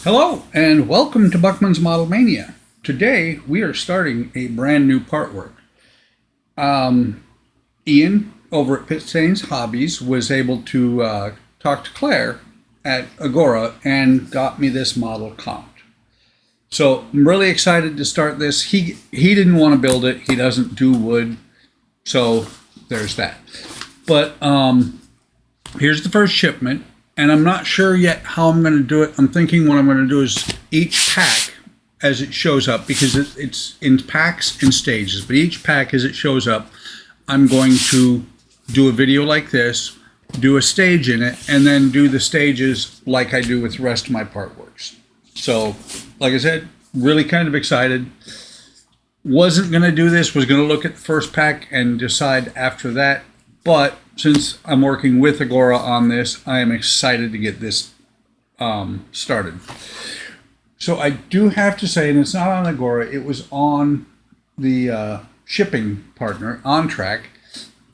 Hello and welcome to Buckman's Model Mania. Today we are starting a brand new part work. Ian over at Pitstains Hobbies was able to talk to Claire at Agora and got me this model comped. So I'm really excited to start this. He didn't want to build it. He doesn't do wood, so there's that. But here's the first shipment. And I'm not sure yet how I'm going to do it. I'm thinking what I'm going to do is each pack as it shows up, because it's in packs and stages. But each pack as it shows up, I'm going to do a video like this, do a stage in it, and then do the stages like I do with the rest of my part works. So, like I said, really kind of excited. Wasn't going to do this, was going to look at the first pack and decide after that. But since I'm working with Agora on this, I am excited to get this started. So I do have to say, and it's not on Agora, it was on the shipping partner, On Track.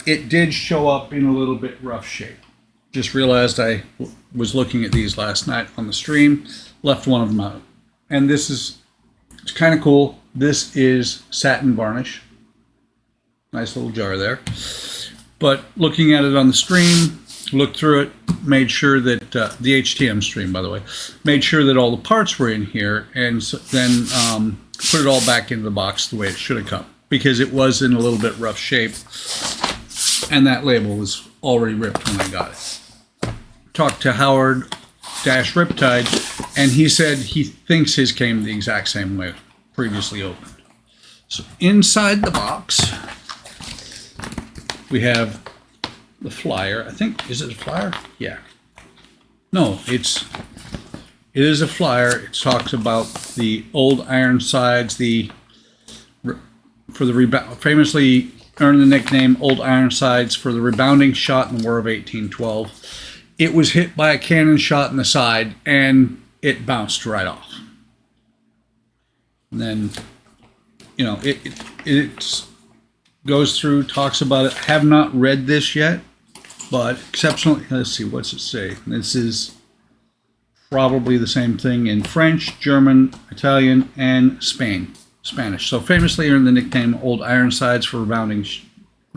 It did show up in a little bit rough shape. Just realized I was looking at these last night on the stream, left one of them out. And this is, it's kind of cool. This is satin varnish. Nice little jar there. But looking at it on the stream, looked through it, made sure that, the HTM stream, by the way, made sure that all the parts were in here, and so then put it all back into the box the way it should have come, because it was in a little bit rough shape, and that label was already ripped when I got it. Talked to Howard Riptide, and he said he thinks his came the exact same way, previously opened. So inside the box, we have the flyer. I think, is it a flyer? Yeah. No, it is a flyer. It talks about the old Ironsides, famously earned the nickname Old Ironsides for the rebounding shot in the War of 1812. It was hit by a cannon shot in the side and it bounced right off. And then, you know, it's goes through, talks about it. Have not read this yet, but exceptionally, let's see, what's it say? This is probably the same thing in French, German, Italian, and Spanish. So famously earned the nickname Old Ironsides for the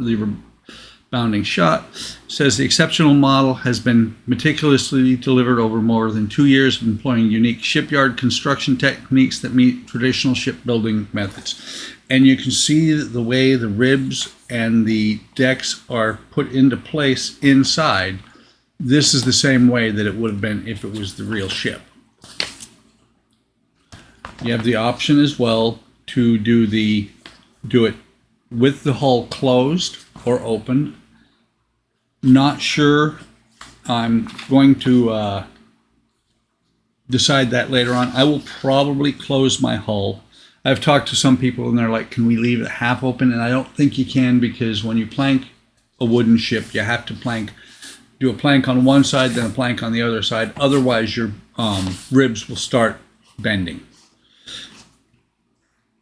rebounding shot. Says the exceptional model has been meticulously delivered over more than 2 years of employing unique shipyard construction techniques that meet traditional shipbuilding methods. And you can see the way the ribs and the decks are put into place inside. This is the same way that it would have been if it was the real ship. You have the option as well to do it with the hull closed or opened. Not sure. I'm going to decide that later on. I will probably close my hull. I've talked to some people and they're like, can we leave it half open? And I don't think you can, because when you plank a wooden ship, you have to do a plank on one side, then a plank on the other side. Otherwise, your ribs will start bending.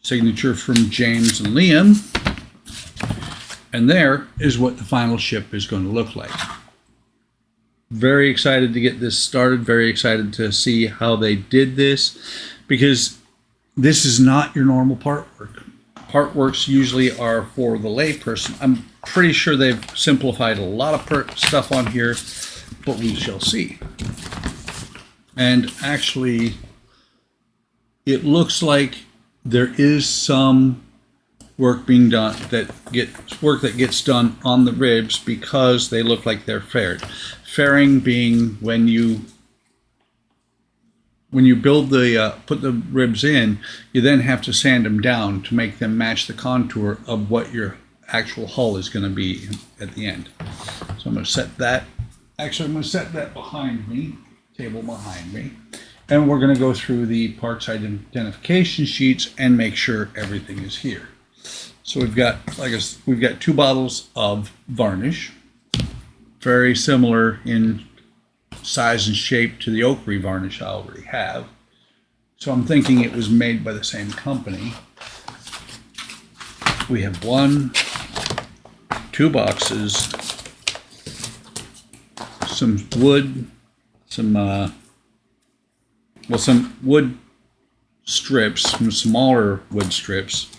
Signature from James and Liam. And there is what the final ship is going to look like. Very excited to get this started. Very excited to see how they did this, because this is not your normal part work. Part works usually are for the layperson. I'm pretty sure they've simplified a lot of stuff on here, but we shall see. And actually, it looks like there is some work being done that gets done on the ribs, because they look like they're faired. Fairing being when you build put the ribs in, you then have to sand them down to make them match the contour of what your actual hull is going to be at the end. So I'm going to set that. Actually, I'm going to set that behind me, table behind me, and we're going to go through the parts identification sheets and make sure everything is here. So we've got 2 bottles of varnish, very similar in size and shape to the ochre varnish I already have. So I'm thinking it was made by the same company. We have 2 boxes, some wood, some well, some wood strips, some smaller wood strips.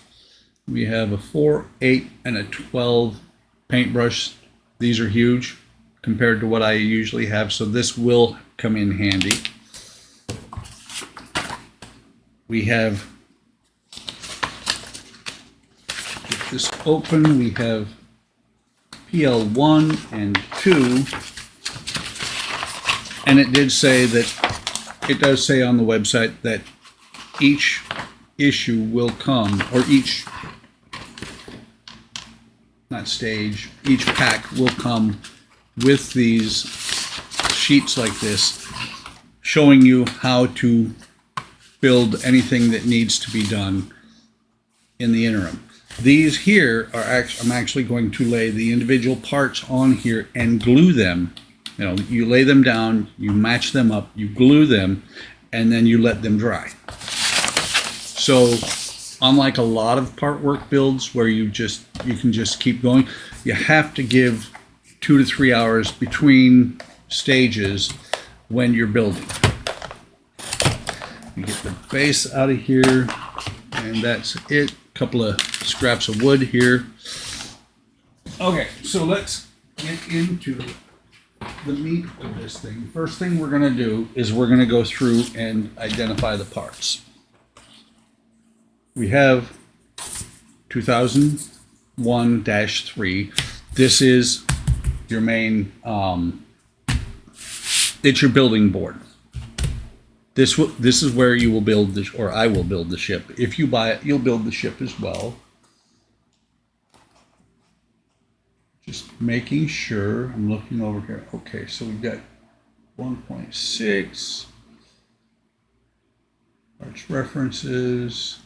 We have a 4, 8, and a 12 paintbrush. These are huge compared to what I usually have, so this will come in handy. We have, get this open, we have PL1 and 2, and it did say that, it does say on the website that each issue will come, or each, not stage, each pack will come with these sheets like this, showing you how to build anything that needs to be done in the interim. These here are I'm actually going to lay the individual parts on here and glue them. You know, you lay them down, you match them up, you glue them, and then you let them dry. So unlike a lot of part work builds where you can just keep going, you have to give 2 to 3 hours between stages when you're building. You get the base out of here, and that's it. A couple of scraps of wood here. Okay, so let's get into the meat of this thing. First thing we're going to do is we're going to go through and identify the parts. We have 2001-3. This is your main, it's your building board. This is where you will build the, or I will build the ship. If you buy it, you'll build the ship as well. Just making sure, I'm looking over here. Okay, so we've got 1.6, parts references,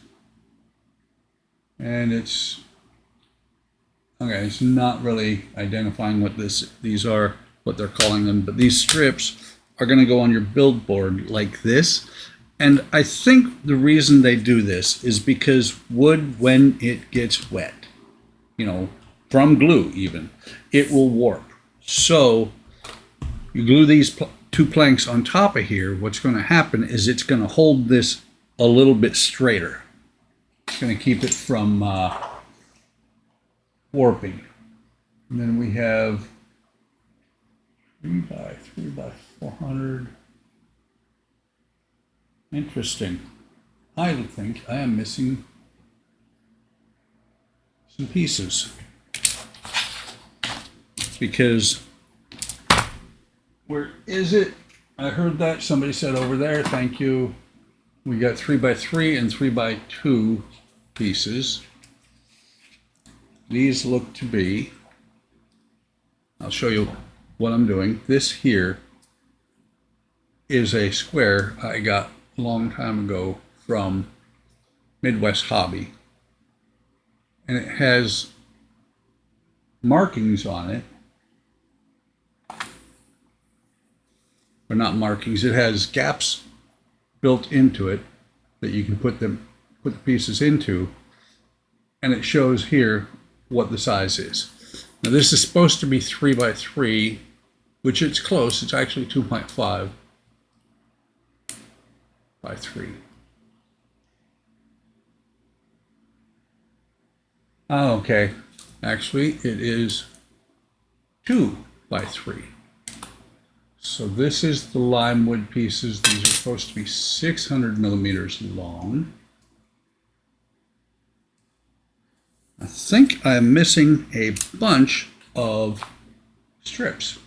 and it's, okay, it's not really identifying what these are, what they're calling them, but these strips are going to go on your build board like this. And I think the reason they do this is because wood, when it gets wet, you know, from glue even, it will warp. So you glue these 2 planks on top of here, what's going to happen is it's going to hold this a little bit straighter. It's going to keep it from warping. And then we have 3 by 3 by 400. Interesting. I think I am missing some pieces because where is it? I heard that somebody said over there. Thank you. We got 3 by 3 and 3 by 2 pieces. These look to be, I'll show you what I'm doing. This here is a square I got a long time ago from Midwest Hobby, and it has markings on it, or not markings, it has gaps built into it that you can put the pieces into, and it shows here what the size is. Now this is supposed to be 3 by 3, which it's close. It's actually 2.5 by 3. Oh, okay. Actually, it is 2 by 3. So this is the lime wood pieces. These are supposed to be 600 millimeters long. I think I'm missing a bunch of strips.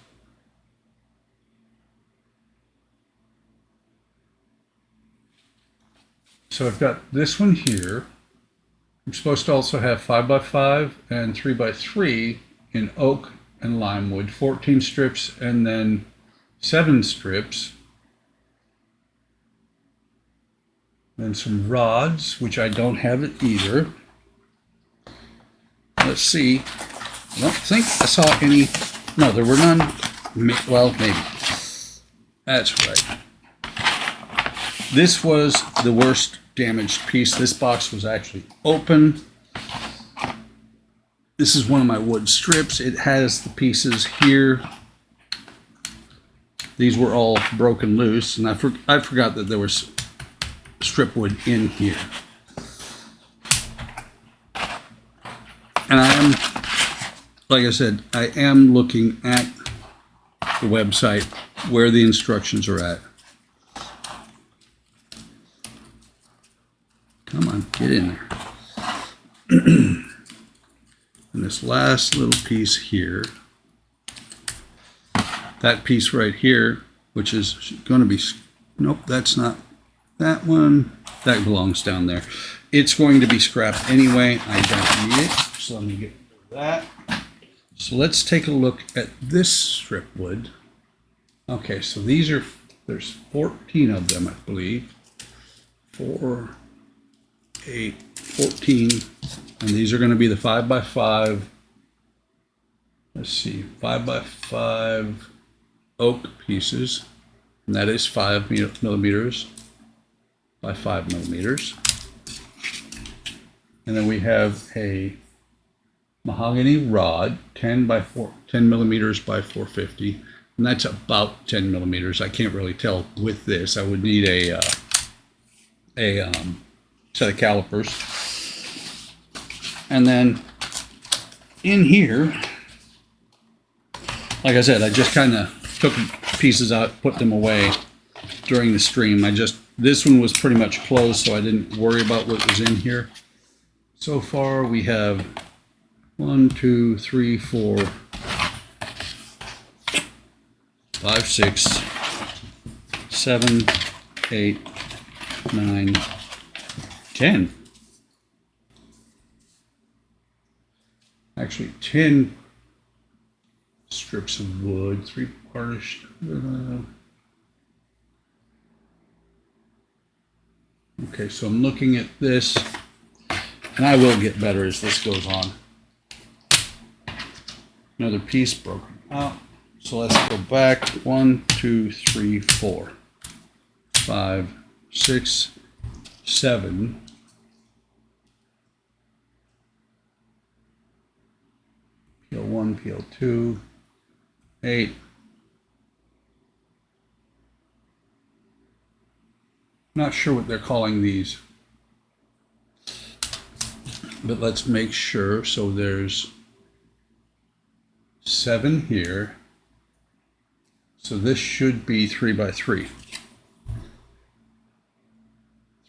So I've got this one here. I'm supposed to also have 5 by 5 and 3 by 3 in oak and lime wood, 14 strips and then 7 strips. Then some rods, which I don't have it either. Let's see. I don't think I saw any. No, there were none. Well, maybe. That's right. This was the worst damaged piece. This box was actually open. This is one of my wood strips. It has the pieces here. These were all broken loose, and I forgot that there was strip wood in here. And I am, like I said, I am looking at the website where the instructions are at. Come on, get in there. And this last little piece here, that piece right here, which is going to be, nope, that's not that one. That belongs down there. It's going to be scrapped anyway. I don't need it. So let me get rid of that. So let's take a look at this strip wood. Okay, so these are, there's 14 of them, I believe. 4, 8, 14. And these are going to be the 5x5. Let's see, 5x5 oak pieces. And that is 5 millimeters by 5 millimeters. And then we have a mahogany rod, 10 millimeters by 450, and that's about 10 millimeters. I can't really tell with this. I would need a set of calipers. And then in here, like I said, I just kind of took pieces out, put them away during the stream. This one was pretty much closed, so I didn't worry about what was in here. So far we have 1, 2, 3, 4, 5, 6, 7, 8, 9, 10. Actually 10 strips of wood, 3 polished. Okay, so I'm looking at this, and I will get better as this goes on. Another piece broken out. So let's go back. 1, 2, 3, 4, 5, 6, 7. PL1, PL2, 8. Not sure what they're calling these, but let's make sure. So there's 7 here. So this should be 3x3.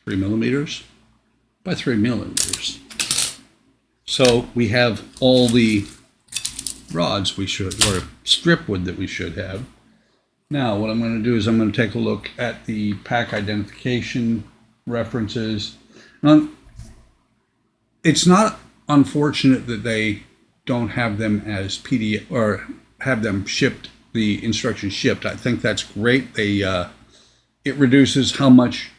3 millimeters by 3 millimeters. So we have all the rods we should, or strip wood that we should have. Now what I'm going to do is I'm going to take a look at the pack identification references. Now, it's not unfortunate that they don't have them as PDF or have them shipped, the instructions shipped. I think that's great. It reduces how much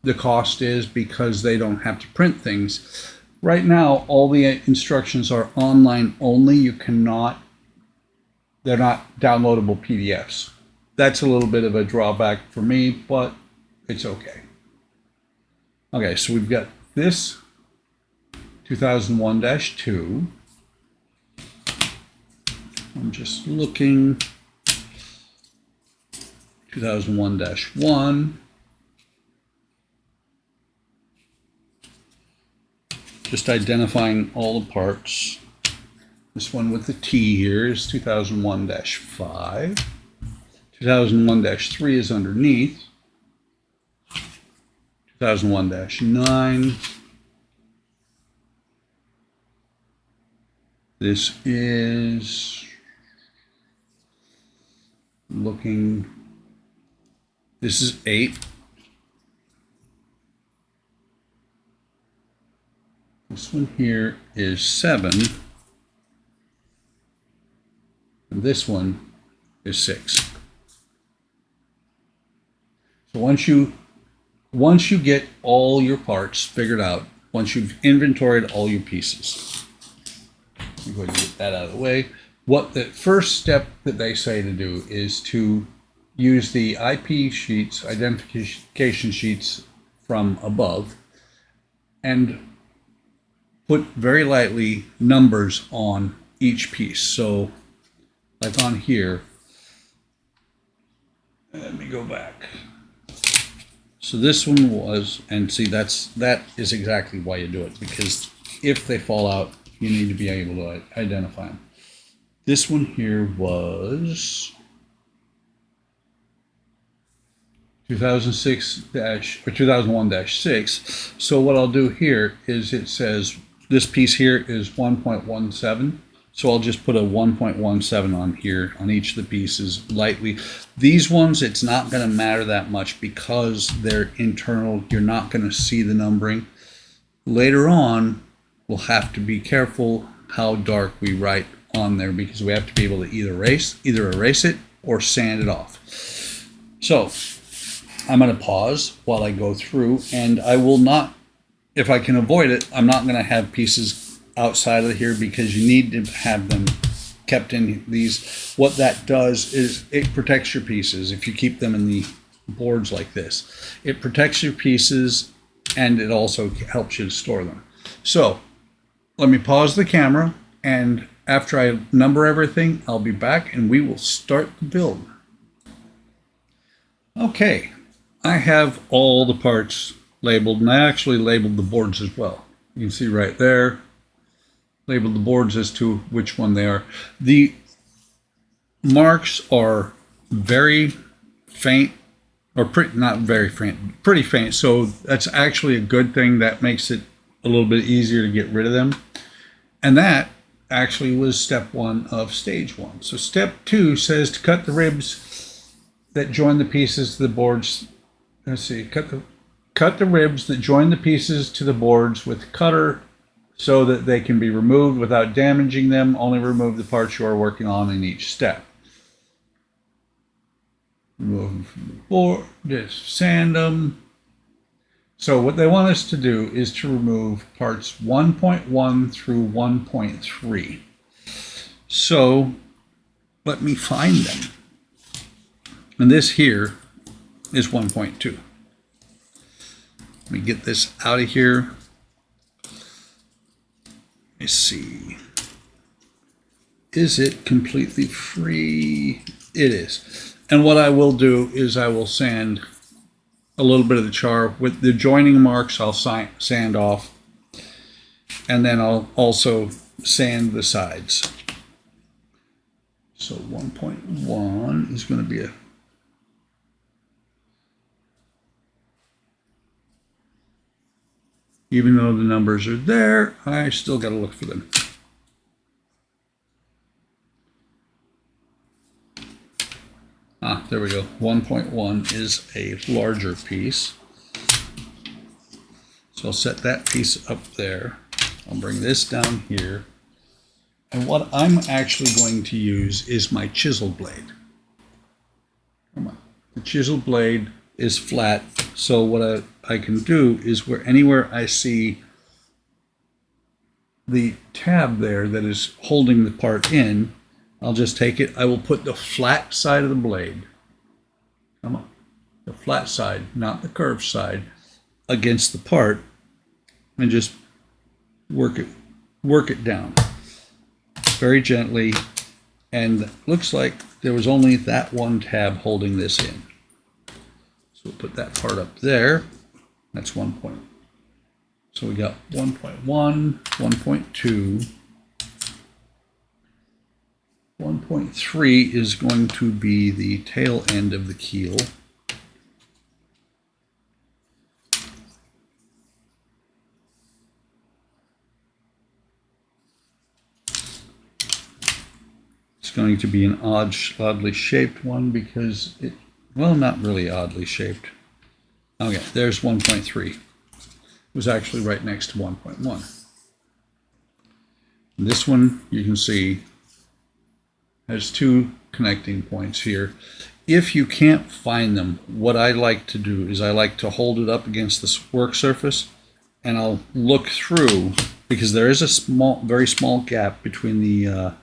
the cost is because they don't have to print things. Right now, all the instructions are online only. You cannot, they're not downloadable PDFs. That's a little bit of a drawback for me, but it's okay. Okay, so we've got this 2001-2. I'm just looking. 2001-1. Just identifying all the parts. This one with the T here is 2001-5. 2001-3 is underneath. 2001-9. This is looking, this is 8. This one here is 7. And this one is 6. So once you get all your parts figured out, once you've inventoried all your pieces, I'm going to get that out of the way. What the first step that they say to do is to use the IP sheets, identification sheets from above, and put very lightly numbers on each piece. So like on here, Let me go back. So this one was, and see, that is exactly why you do it, because if they fall out, you need to be able to identify them. This one here was 2001-6. So what I'll do here is it says this piece here is 1.17. So I'll just put a 1.17 on here on each of the pieces lightly. These ones, it's not going to matter that much because they're internal. You're not going to see the numbering. Later on, we'll have to be careful how dark we write on there because we have to be able to either erase it or sand it off. So I'm going to pause while I go through, and I will not, if I can avoid it, I'm not going to have pieces outside of here because you need to have them kept in these. What that does is it protects your pieces if you keep them in the boards like this. It protects your pieces and it also helps you to store them. So let me pause the camera, and after I number everything, I'll be back and we will start the build. Okay, I have all the parts labeled, and I actually labeled the boards as well. You can see right there, labeled the boards as to which one they are. The marks are very faint, or not very faint, pretty faint. So that's actually a good thing. That makes it a little bit easier to get rid of them. And that actually was step 1 of stage 1. So step 2 says to cut the ribs that join the pieces to the boards. Let's see, cut the ribs that join the pieces to the boards with the cutter so that they can be removed without damaging them. Only remove the parts you are working on in each step. Remove from the board, just sand them. So what they want us to do is to remove parts 1.1 through 1.3. So let me find them. And this here is 1.2. Let me get this out of here. Let me see. Is it completely free? It is. And what I will do is I will sand a little bit of the char with the joining marks. I'll sand off, and then I'll also sand the sides. So 1.1 is going to be even though the numbers are there, I still got to look for them. There we go. 1.1 is a larger piece. So I'll set that piece up there. I'll bring this down here. And what I'm actually going to use is my chisel blade. Come on. The chisel blade is flat, so what I can do is anywhere I see the tab there that is holding the part in, I'll just take it. I will put the flat side of the blade, come on, the flat side, not the curved side, against the part and just work it down very gently. And it looks like there was only that one tab holding this in. So we'll put that part up there. That's 1 point. So we got 1.1, 1.2. 1.3 is going to be the tail end of the keel. It's going to be an oddly shaped one because it, well, not really oddly shaped. Okay, there's 1.3. It was actually right next to 1.1. This one, you can see, has two connecting points here. If you can't find them, what I like to do is I like to hold it up against the work surface and I'll look through, because there is a very small gap between the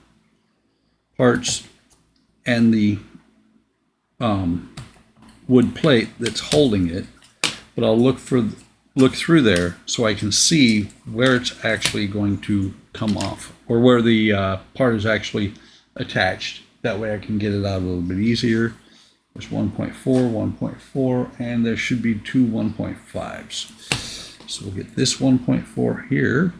parts and the wood plate that's holding it, but I'll look through there so I can see where it's actually going to come off, or where the part is actually attached. That way I can get it out a little bit easier. There's 1.4, 1.4, and there should be two 1.5s. So we'll get this 1.4 here.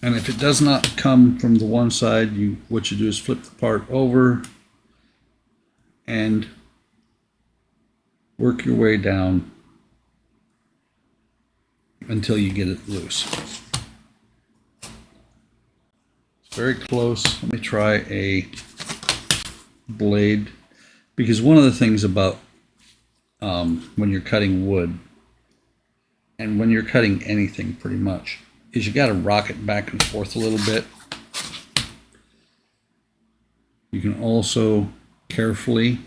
And if it does not come from the one side, what you do is flip the part over and work your way down until you get it loose. It's very close. Let me try a blade, because one of the things about when you're cutting wood, and when you're cutting anything pretty much, is you got to rock it back and forth a little bit. You can also carefully,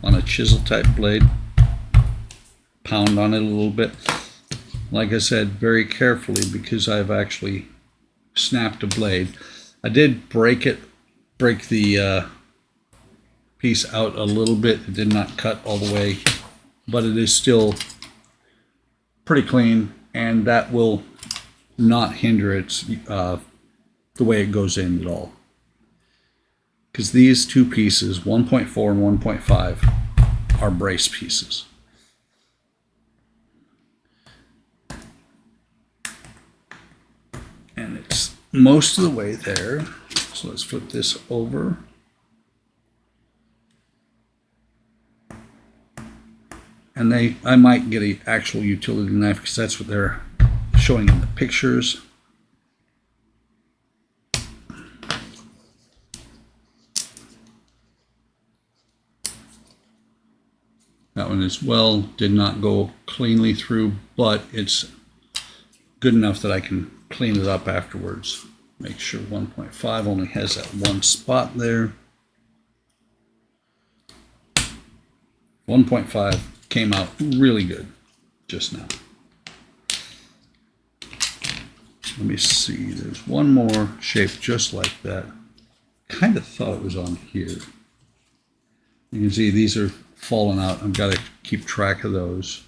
on a chisel type blade, pound on it a little bit. Like I said, very carefully, because I've actually snapped a blade. I did break the piece out a little bit. It did not cut all the way, but it is still pretty clean, and that will not hinder its the way it goes in at all. Because these two pieces, 1.4 and 1.5, are brace pieces. And it's most of the way there. So let's flip this over. And I might get an actual utility knife, because that's what they're showing in the pictures. That one as well did not go cleanly through, but it's good enough that I can clean it up afterwards. Make sure 1.5 only has that one spot there. 1.5 came out really good just now. Let me see, there's one more shape just like that. Kind of thought it was on here. You can see these are falling out. I've got to keep track of those.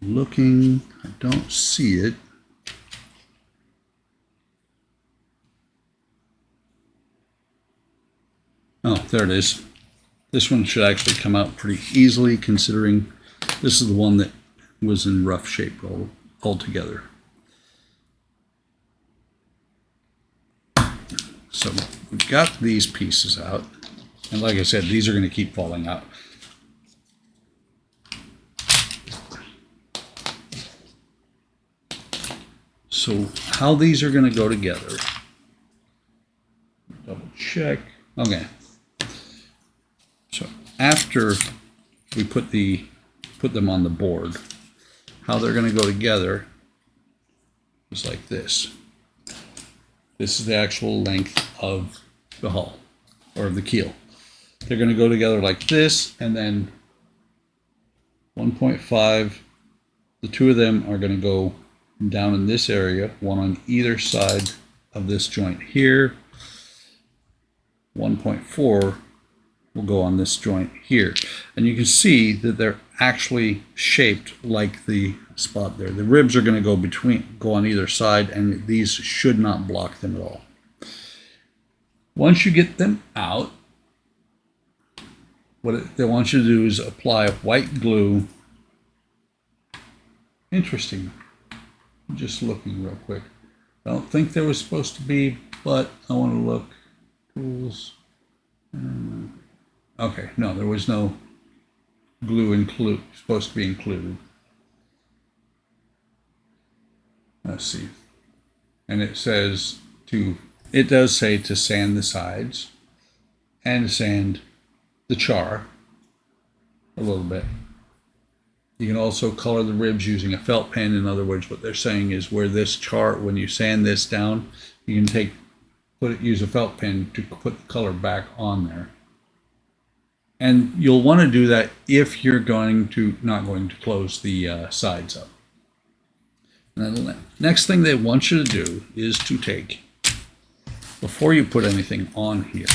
Looking, I don't see it. Oh, there it is. This one should actually come out pretty easily, considering this is the one that was in rough shape altogether. So we've got these pieces out, and like I said, these are going to keep falling out. So how these are going to go together, double check. Okay. So after we put them on the board, how they're going to go together is like this. This is the actual length of the hull, or of the keel. They're going to go together like this, and then 1.5, the two of them are going to go down in this area, one on either side of this joint here. 1.4 will go on this joint here. And you can see that they're actually shaped like the spot there. The ribs are going to go on either side, and these should not block them at all. Once you get them out, what they want you to do is apply white glue. Interesting. I'm just looking real quick. I don't think there was supposed to be, but I want to look. Tools. Okay, no, there was no glue supposed to be included. Let's see. And it does say to sand the sides and sand the char a little bit. You can also color the ribs using a felt pen. In other words, what they're saying is where this char, when you sand this down, you can use a felt pen to put the color back on there. And you'll want to do that if you're not going to close the sides up. And then the next thing they want you to do is to take, before you put anything on here,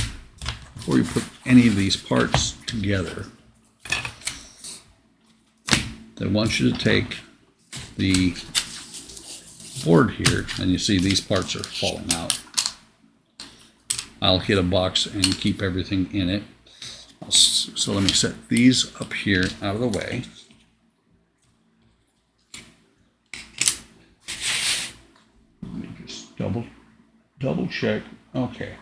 before you put any of these parts together, they want you to take the board here, and you see these parts are falling out. I'll hit a box and keep everything in it. So let me set these up here out of the way. Let me just double check. Okay.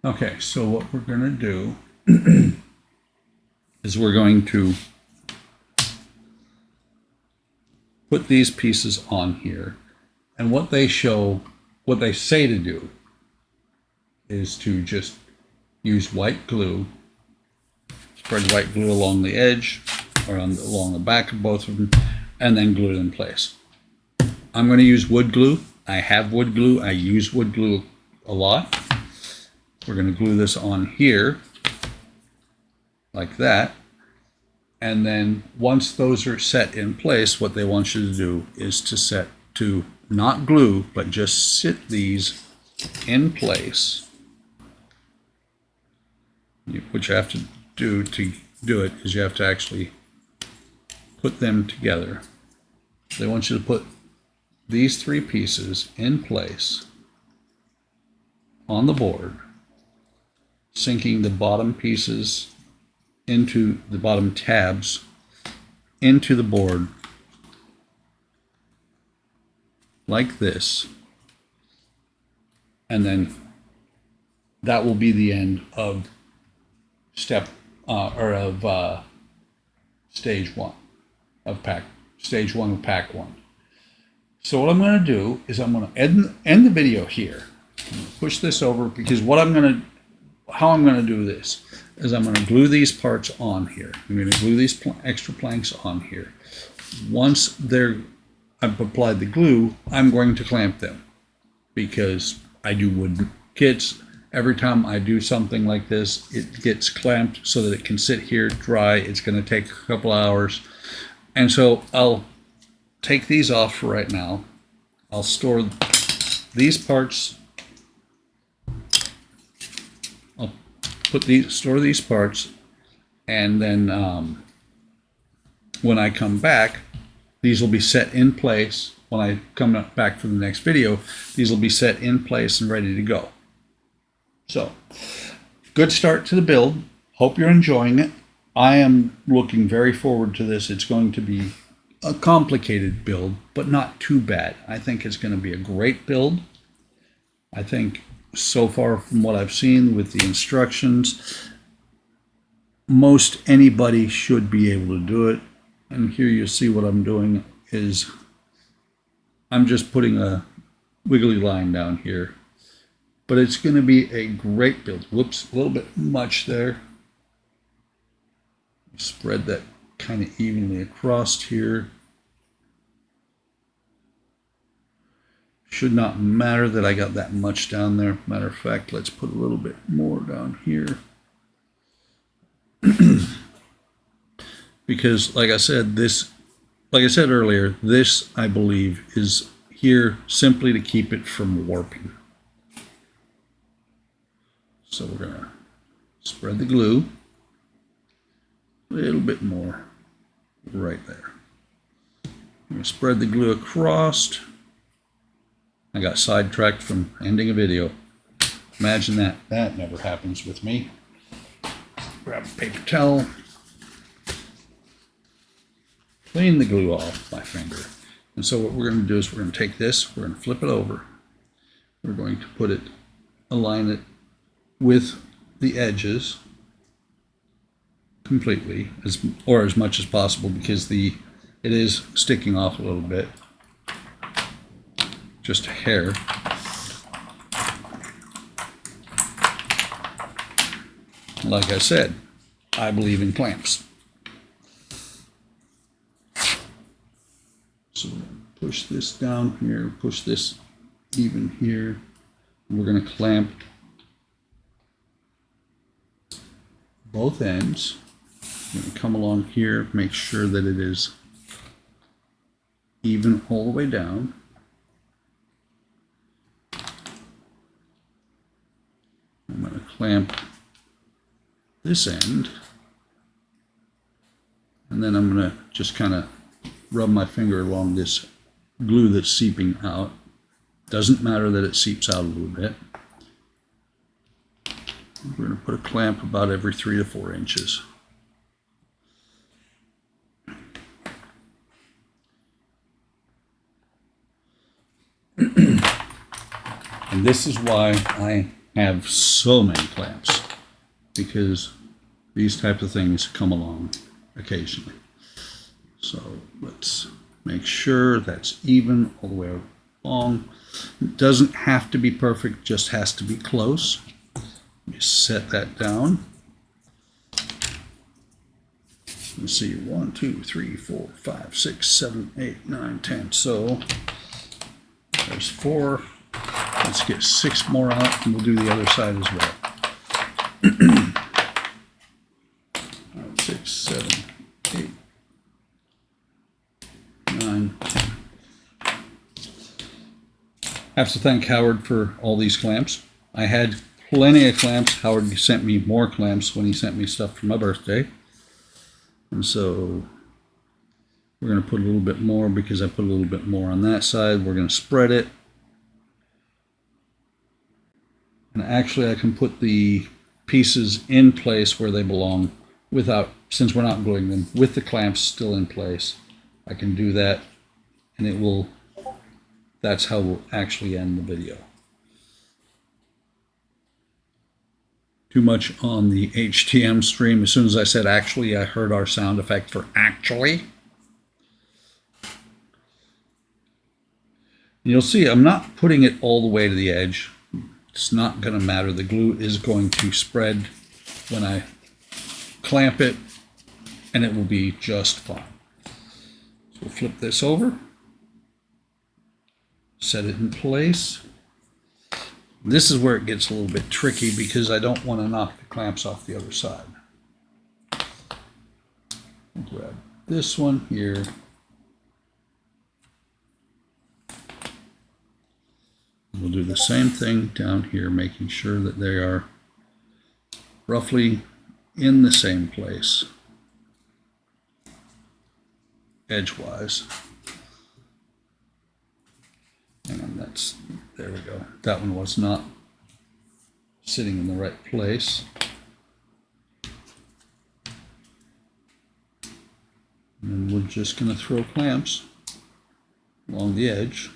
Okay, so what we're going to do is we're going to put these pieces on here, and what they say to do is to just use white glue, spread white glue along the edge or along the back of both of them, and then glue it in place. I'm going to use wood glue. I have wood glue. I use wood glue a lot. We're going to glue this on here like that. And then once those are set in place, what they want you to do is to not glue, but just sit these in place. What you have to do it is you have to actually put them together. They want you to put these three pieces in place on the board, sinking the bottom pieces into the bottom tabs into the board like this, and then that will be the end of stage one of pack one. So what I'm going to do is I'm going to end the video here. I'm going to push this over, because how I'm going to do this is I'm going to glue these parts on here. I'm going to glue these extra planks on here. Once I've applied the glue, I'm going to clamp them, because I do wood kits. Every time I do something like this, it gets clamped so that it can sit here dry. It's going to take a couple hours. And so I'll take these off for right now. I'll store these parts. I'll store these parts, and then when I come back, these will be set in place. When I come back for the next video, these will be set in place and ready to go. So, good start to the build. Hope you're enjoying it. I am looking very forward to this. It's going to be a complicated build, but not too bad. I think it's going to be a great build. I think so far from what I've seen with the instructions, most anybody should be able to do it. And here you see what I'm doing is I'm just putting a wiggly line down here. But it's going to be a great build. Whoops, a little bit much there. Spread that kind of evenly across here. Should not matter that I got that much down there. Matter of fact, let's put a little bit more down here. Because like I said earlier, this I believe is here simply to keep it from warping. So we're going to spread the glue a little bit more right there. I'm going to spread the glue across. I got sidetracked from ending a video. Imagine that. That never happens with me. Grab a paper towel. Clean the glue off my finger. And so what we're going to do is we're going to take this, we're going to flip it over. We're going to align it with the edges completely, as much as possible, because it is sticking off a little bit, just a hair. Like I said, I believe in clamps. So we're going to push this down here, push this even here. We're going to clamp both ends. I'm going to come along here, make sure that it is even all the way down. clamp this end, and then I'm going to just kind of rub my finger along this glue that's seeping out. Doesn't matter that it seeps out a little bit. We're going to put a clamp about every 3 to 4 inches. And this is why I have so many clamps, because these type of things come along occasionally. So let's make sure that's even all the way along. It doesn't have to be perfect, just has to be close. Just set that down. Let's see, 1, 2, 3, 4, 5, 6, 7, 8, 9, 10. So there's 4. Let's get 6 more out, and we'll do the other side as well. 5, 6, 7, 8, 9, 10. I have to thank Howard for all these clamps. I had plenty of clamps. Howard sent me more clamps when he sent me stuff for my birthday. And so we're going to put a little bit more, because I put a little bit more on that side. We're going to spread it. And actually I can put the pieces in place where they belong without, since we're not gluing them, with the clamps still in place. I can do that, and it will, that's how we'll actually end the video. Too much on the HTM stream. As soon as I said actually, I heard our sound effect for actually. You'll see I'm not putting it all the way to the edge. It's not going to matter. The glue is going to spread when I clamp it, and it will be just fine. So we'll flip this over, set it in place. This is where it gets a little bit tricky, because I don't want to knock the clamps off the other side. I'll grab this one here. We'll do the same thing down here, making sure that they are roughly in the same place, edgewise. And that's, there we go. That one was not sitting in the right place. And then we're just going to throw clamps along the edge.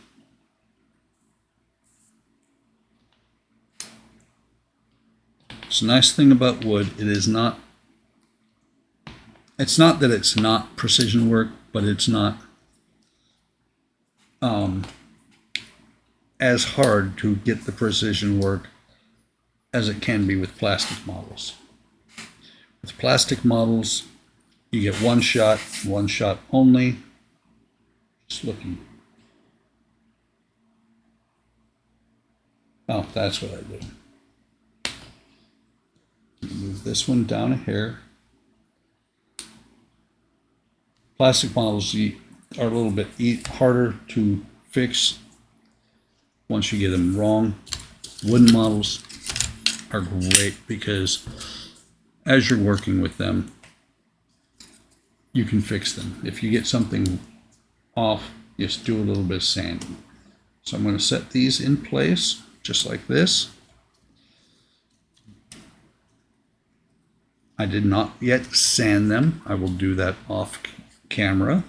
It's a nice thing about wood. It's not that it's not precision work, but it's not as hard to get the precision work as it can be with plastic models. With plastic models, you get one shot only. Just looking. Oh, that's what I did. Move this one down a hair. Plastic models are a little bit harder to fix once you get them wrong. Wooden models are great, because as you're working with them, you can fix them. If you get something off, just do a little bit of sanding. So I'm going to set these in place just like this. I did not yet sand them. I will do that off camera.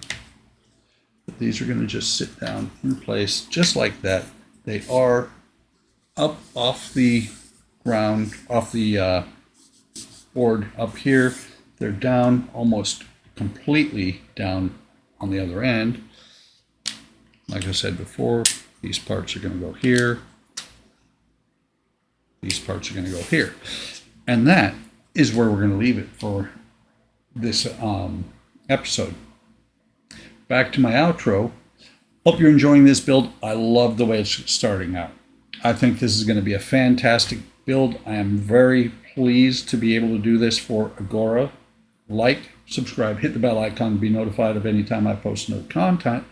But these are going to just sit down in place just like that. They are up off the ground, off the board up here. They're down, almost completely down on the other end. Like I said before, these parts are going to go here. These parts are going to go here. And that is where we're going to leave it for this episode. Back to my outro. Hope you're enjoying this build. I love the way it's starting out. I think this is going to be a fantastic build. I am very pleased to be able to do this for Agora. Like, subscribe, hit the bell icon to be notified of any time I post new content.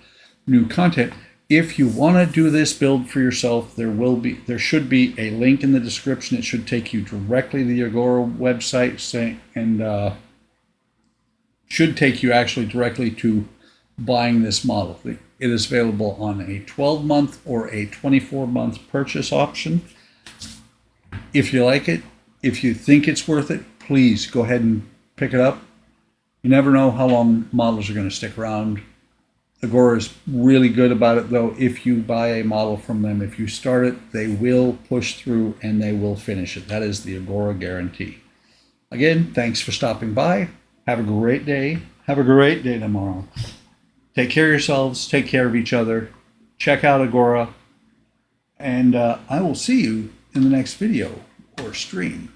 If you want to do this build for yourself, there should be a link in the description. It should take you directly to the Agora website, and should take you actually directly to buying this model. It is available on a 12-month or a 24-month purchase option. If you like it, if you think it's worth it, please go ahead and pick it up. You never know how long models are going to stick around. Agora is really good about it, though. If you buy a model from them, if you start it, they will push through and they will finish it. That is the Agora guarantee. Again, thanks for stopping by. Have a great day. Have a great day tomorrow. Take care of yourselves. Take care of each other. Check out Agora. And I will see you in the next video or stream.